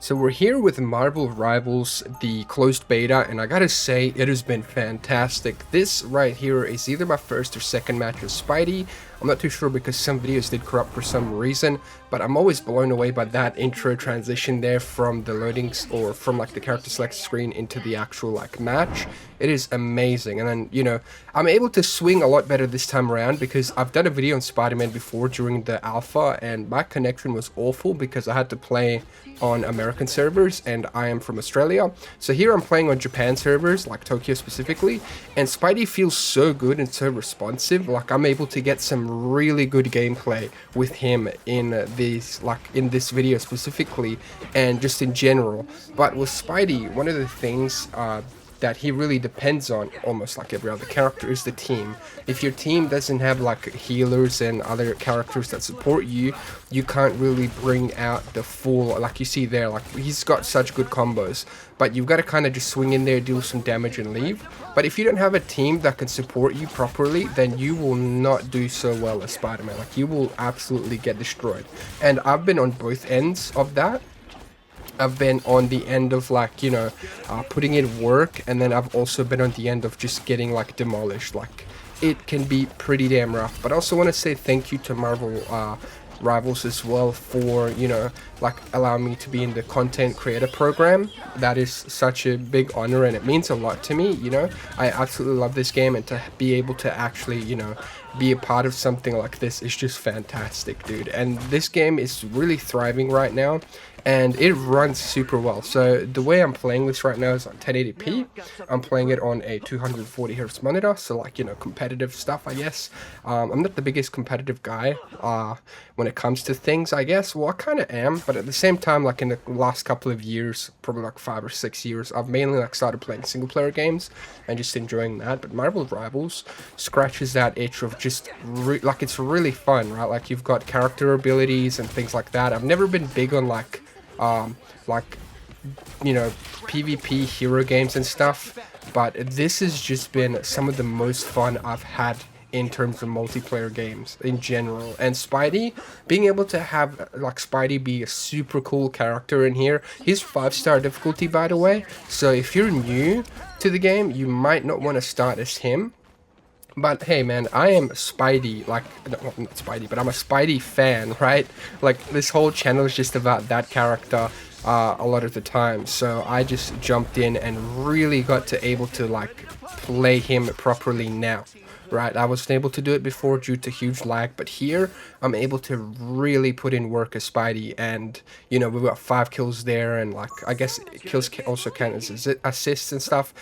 So we're here with Marvel Rivals, the closed beta, and I gotta say, it has been fantastic. This right here is either my first or second match with Spidey. I'm not too sure because some videos did corrupt for some reason, but I'm always blown away by that intro transition there from the loadings or from like the character select screen into the actual like match. It is amazing. And then, I'm able to swing a lot better this time around because I've done a video on Spider-Man before during the alpha, and my connection was awful because I had to play on American servers and I am from Australia. So here I'm playing on Japan servers, like Tokyo specifically, and Spidey feels so good and so responsive. Like I'm able to get some really good gameplay with him in this video specifically and just in general. But with Spidey, one of the things that he really depends on, almost like every other character, is the team. If your team doesn't have like healers and other characters that support you, you can't really bring out the full, like you see there, like he's got such good combos, but you've got to kind of just swing in there, deal some damage and leave. But if you don't have a team that can support you properly, then you will not do so well as Spider-Man. Like you will absolutely get destroyed. And I've been on both ends of that. I've been on the end of like, putting in work, and then I've also been on the end of just getting like demolished. Like it can be pretty damn rough. But I also want to say thank you to Marvel Rivals as well for, like allowing me to be in the content creator program. That is such a big honor and it means a lot to me. I absolutely love this game, and to be able to actually, be a part of something like this is just fantastic, dude. And this game is really thriving right now, and it runs super well. So the way I'm playing this right now is on 1080p. I'm playing it on a 240 hertz monitor, so like, competitive stuff, I guess. I'm not the biggest competitive guy when it comes to things, I guess. Well, I kind of am, but at the same time, like in the last couple of years, probably like 5 or 6 years, I've mainly like started playing single player games and just enjoying that. But Marvel Rivals scratches that itch of just like it's really fun, right? Like you've got character abilities and things like that. I've never been big on like PvP hero games and stuff, but this has just been some of the most fun I've had in terms of multiplayer games in general. And Spidey, being able to have like Spidey be a super cool character in here. He's 5-star difficulty, by the way, so if you're new to the game, you might not want to start as him. But hey man, I am Spidey, like, no, not Spidey, but I'm a Spidey fan, right? Like, this whole channel is just about that character a lot of the time. So I just jumped in and really got to able to, like, play him properly now, right? I wasn't able to do it before due to huge lag, but here I'm able to really put in work as Spidey. And, we've got 5 kills there, and, like, I guess kills also count as assists and stuff.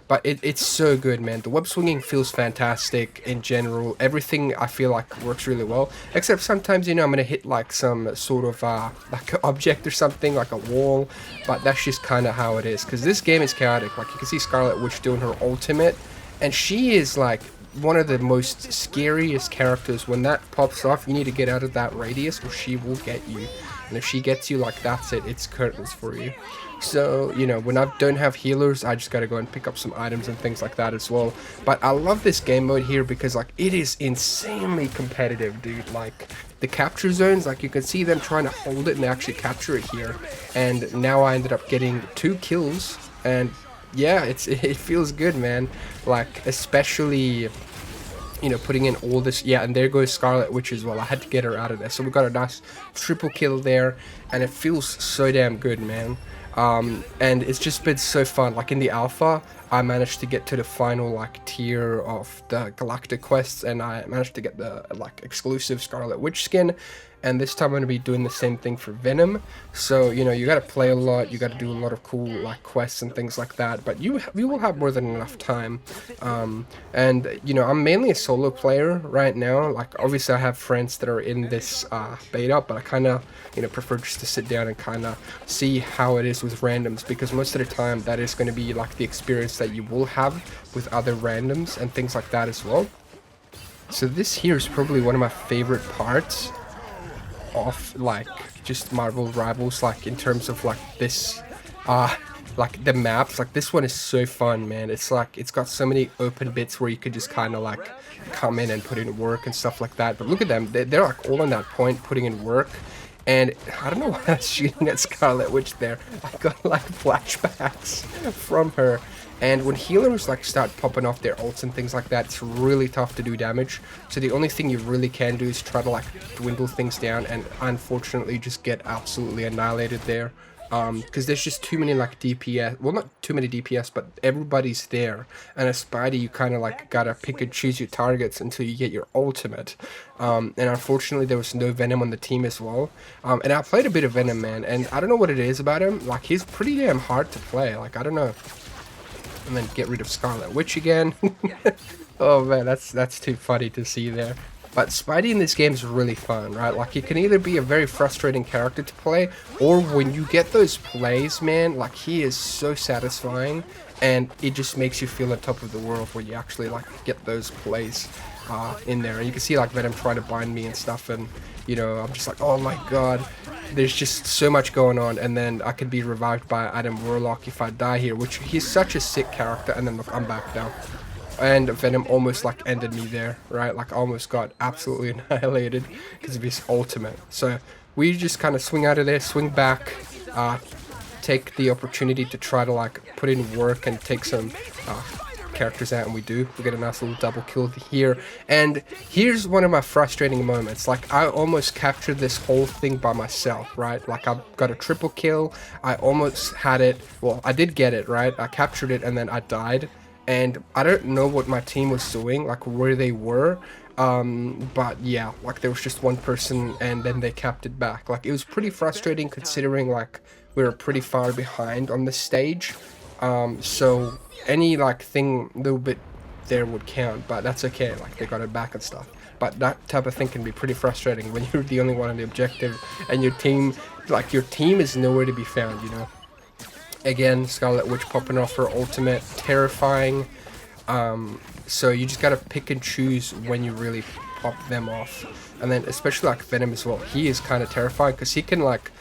But it's so good, man. The web swinging feels fantastic in general. Everything I feel like works really well. Except sometimes, I'm going to hit like some sort of like an object or something, like a wall. But that's just kind of how it is. Because this game is chaotic. Like you can see Scarlet Witch doing her ultimate. And she is like one of the most scariest characters. When that pops off, you need to get out of that radius or she will get you. And if she gets you, like, that's it. It's curtains for you. So, when I don't have healers, I just gotta go and pick up some items and things like that as well. But I love this game mode here because, like, it is insanely competitive, dude. Like, the capture zones, like, you can see them trying to hold it and they actually capture it here. And now I ended up getting 2 kills. And, yeah, it feels good, man. Like, especially putting in all this. Yeah, and there goes Scarlet Witch as well. I had to get her out of there. So we got a nice triple kill there, and it feels so damn good, man. And it's just been so fun. Like in the alpha, I managed to get to the final like tier of the galactic quests, and I managed to get the like exclusive Scarlet Witch skin. And this time I'm going to be doing the same thing for Venom. So, you got to play a lot, you got to do a lot of cool, like, quests and things like that. But you will have more than enough time. And, I'm mainly a solo player right now. Like, obviously I have friends that are in this beta, but I kind of, prefer just to sit down and kind of see how it is with randoms. Because most of the time that is going to be, like, the experience that you will have with other randoms and things like that as well. So this here is probably one of my favorite parts of like just Marvel Rivals, like in terms of like this like the maps. Like this one is so fun, man. It's like it's got so many open bits where you could just kind of like come in and put in work and stuff like that. But look at them, they're like all on that point putting in work, And I don't know why I was shooting at Scarlet Witch there. I got like flashbacks from her. And when healers like start popping off their ults and things like that, it's really tough to do damage. So the only thing you really can do is try to like dwindle things down, and unfortunately just get absolutely annihilated there. Because there's just too many like DPS, well not too many DPS, but everybody's there, and as Spidey you kind of like gotta pick and choose your targets until you get your ultimate. And unfortunately there was no Venom on the team as well, and I played a bit of Venom, man, and I don't know what it is about him, like he's pretty damn hard to play, like I don't know. And then get rid of Scarlet Witch again. Oh man, that's too funny to see there. But Spidey in this game is really fun, right? Like, he can either be a very frustrating character to play, or when you get those plays, man, like, he is so satisfying, and it just makes you feel on top of the world when you actually, like, get those plays in there. And you can see, like, Venom trying to bind me and stuff, and, you know, I'm just like, oh my god, there's just so much going on, and then I could be revived by Adam Warlock if I die here, which he's such a sick character, and then, look, I'm back now. And Venom almost like ended me there, right? Like almost got absolutely annihilated because of his ultimate. So we just kind of swing out of there, swing back, take the opportunity to try to like put in work and take some characters out, and we do. We get a nice little double kill here. And here's one of my frustrating moments. Like I almost captured this whole thing by myself, right? Like I got a triple kill. I almost had it. Well, I did get it, right? I captured it and then I died. And I don't know what my team was doing, like where they were, but yeah, like there was just one person and then they capped it back. Like it was pretty frustrating considering like we were pretty far behind on the stage, so any like thing a little bit there would count, but that's okay, like they got it back and stuff. But that type of thing can be pretty frustrating when you're the only one on the objective and your team is nowhere to be found, you know. Again, Scarlet Witch popping off her ultimate, terrifying. So you just gotta pick and choose when you really pop them off. And then especially like Venom as well, he is kind of terrifying because he can like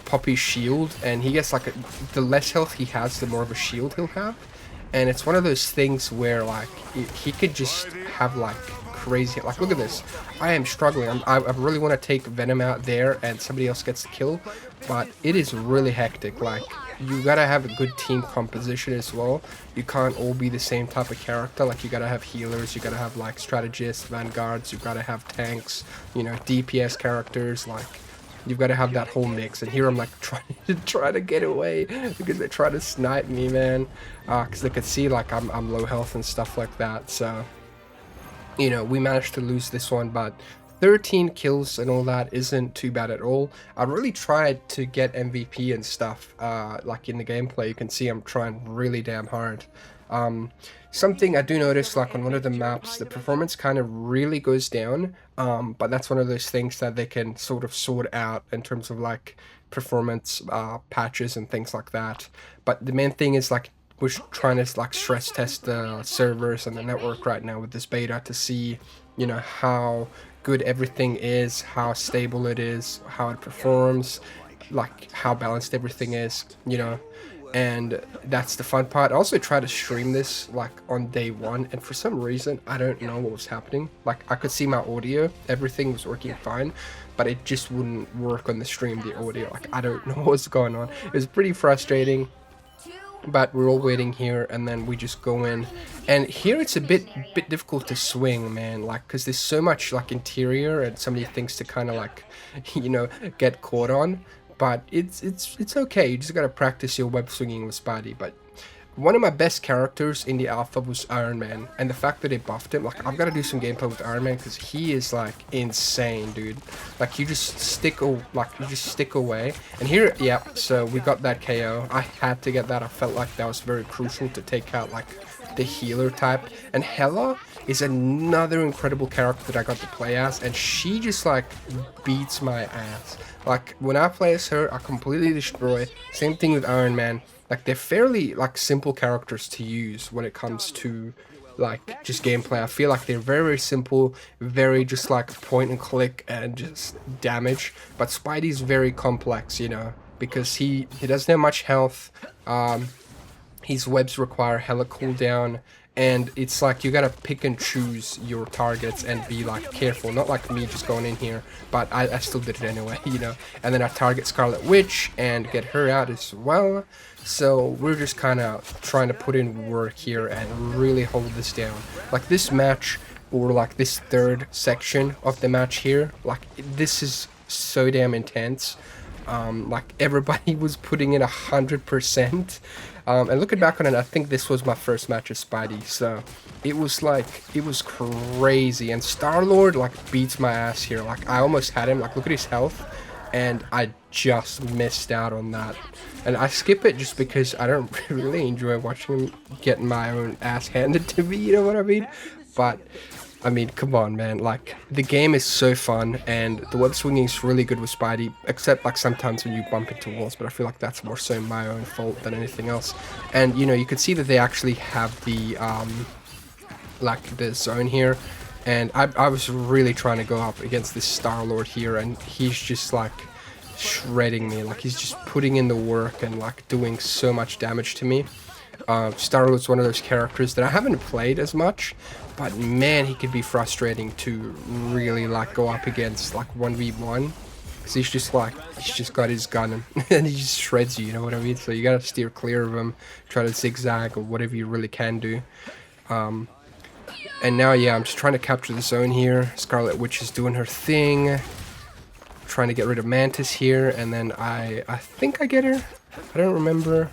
pop his shield, and he gets like the less health he has, the more of a shield he'll have. And it's one of those things where like he could just have like crazy, like look at this, I am struggling. I really want to take Venom out there and somebody else gets the kill, but it is really hectic. Like you gotta have a good team composition as well. You can't all be the same type of character. Like you gotta have healers, you gotta have like strategists, vanguards, you gotta have tanks, you know, DPS characters. Like you've got to have that whole mix. And here I'm like trying to get away because they try to snipe me, man, because they could see like I'm low health and stuff like that. So you know, we managed to lose this one, but 13 kills and all that isn't too bad at all. I really tried to get MVP and stuff, like in the gameplay. You can see I'm trying really damn hard. Something I do notice, like on one of the maps, the performance kind of really goes down, but that's one of those things that they can sort of sort out in terms of like performance patches and things like that. But the main thing is like we're trying to like stress test the servers and the network right now with this beta to see, you know, how good everything is, how stable it is, how it performs, like how balanced everything is, you know. And that's the fun part. I also tried to stream this like on day one, and for some reason I don't know what was happening. Like I could see my audio, everything was working fine, but it just wouldn't work on the stream, the audio. Like I don't know what's going on. It was pretty frustrating. But we're all waiting here, and then we just go in, and here it's a bit difficult to swing, man, like because there's so much like interior and so many things to kind of like, you know, get caught on. But it's okay. You just gotta practice your web swinging with Spidey. But one of my best characters in the alpha was Iron Man, and the fact that they buffed him, like I've got to do some gameplay with Iron Man because he is like insane, dude. Like you just stick away. And here, yeah, so we got that KO. I had to get that. I felt like that was very crucial to take out like the healer type. And Hela is another incredible character that I got to play as, and she just like beats my ass. Like when I play as her, I completely destroy. Same thing with Iron Man. Like they're fairly like simple characters to use when it comes to like just gameplay. I feel like they're very simple, very just like point and click and just damage. But Spidey's very complex, you know, because he doesn't have much health. His webs require hella cooldown, and it's like you gotta pick and choose your targets and be like careful, not like me just going in here, but I still did it anyway, you know. And then I target Scarlet Witch and get her out as well. So we're just kind of trying to put in work here and really hold this down. Like this match, or like this third section of the match here, like this is so damn intense. Like everybody was putting in 100%. And looking back on it, I think this was my first match of Spidey, so it was crazy. And Star-Lord like beats my ass here. Like I almost had him. Like look at his health, and I just missed out on that. And I skip it just because I don't really enjoy watching him get my own ass handed to me. You know what I mean? But I mean, come on, man. Like, the game is so fun, and the web swinging is really good with Spidey, except, like, sometimes when you bump into walls, but I feel like that's more so my own fault than anything else. And, you know, you can see that they actually have the, like, the zone here, and I was really trying to go up against this Star-Lord here, and he's just, like, shredding me. Like, he's just putting in the work and, like, doing so much damage to me. Star-Lord's one of those characters that I haven't played as much, but man, he could be frustrating to really like go up against like 1v1, because he's just got his gun and he just shreds you, you know what I mean? So you gotta steer clear of him, try to zigzag or whatever you really can do. And now, yeah, I'm just trying to capture the zone here. Scarlet Witch is doing her thing, trying to get rid of Mantis here, and then I think I get her. I don't remember.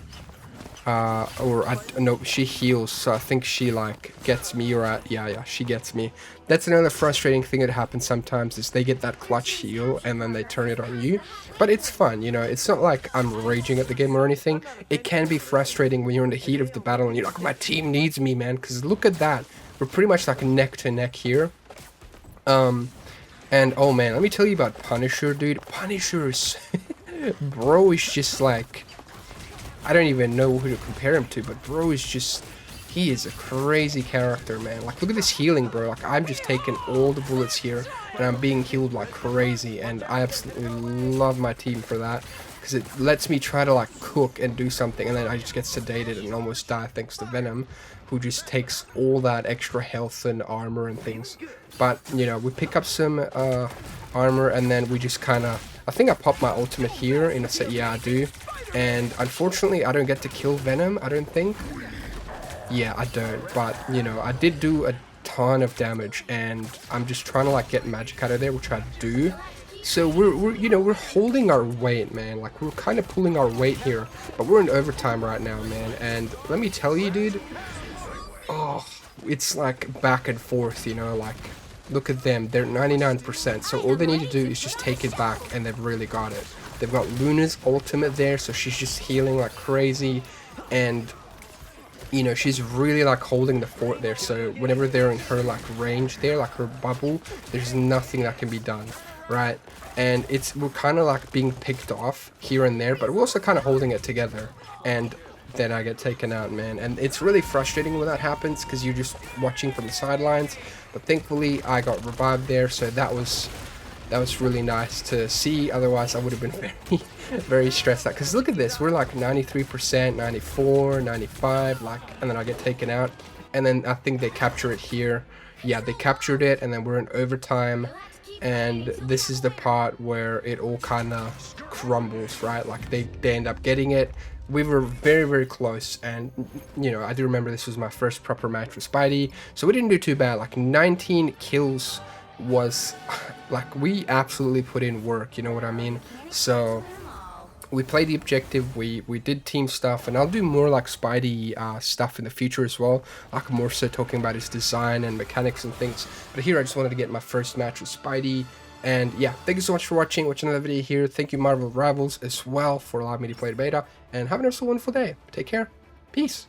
No, she heals, so I think she like gets me, or yeah, she gets me. That's another frustrating thing that happens sometimes, is they get that clutch heal and then they turn it on you. But it's fun, you know. It's not like I'm raging at the game or anything. It can be frustrating when you're in the heat of the battle and you're like, my team needs me, man, because look at that, we're pretty much like neck to neck here. And oh man, let me tell you about Punisher, dude. Punisher's bro is just like, I don't even know who to compare him to, but bro is just, he is a crazy character, man. Like, look at this healing, bro. Like, I'm just taking all the bullets here, and I'm being healed like crazy, and I absolutely love my team for that, because it lets me try to, like, cook and do something, and then I just get sedated and almost die thanks to Venom, who just takes all that extra health and armor and things. But, you know, we pick up some armor, and then we just kind of, I think I popped my ultimate here in a set. Yeah, I do. And unfortunately, I don't get to kill Venom, I don't think. Yeah, I don't. But, you know, I did do a ton of damage, and I'm just trying to, like, get magic out of there, which I do. So we're you know, we're holding our weight, man. Like, we're kind of pulling our weight here. But we're in overtime right now, man. And let me tell you, dude, oh, it's, like, back and forth, you know, like, look at them. They're 99%. So all they need to do is just take it back, and they've really got it. They've got Luna's ultimate there, so she's just healing like crazy, and you know, she's really like holding the fort there, so whenever they're in her like range there, like her bubble, there's nothing that can be done, right? And we're kind of like being picked off here and there, but we're also kind of holding it together, and then I get taken out, man. And it's really frustrating when that happens, because you're just watching from the sidelines, but thankfully I got revived there, so that was really nice to see. Otherwise I would have been very stressed out, because look at this, we're like 93%, 94, 95, like, and then I get taken out, and then I think they capture it here. Yeah, they captured it, and then we're in overtime, and this is the part where it all kind of crumbles, right? Like they end up getting it. We were very, very close, and you know, I do remember this was my first proper match with Spidey, so we didn't do too bad. Like 19 kills was like, we absolutely put in work, you know what I mean? So we played the objective, we did team stuff, and I'll do more like Spidey stuff in the future as well, like more so talking about his design and mechanics and things. But here I just wanted to get my first match with Spidey. And yeah, thank you so much for watching another video here. Thank you Marvel Rivals as well for allowing me to play the beta, and have an absolutely wonderful day. Take care, peace.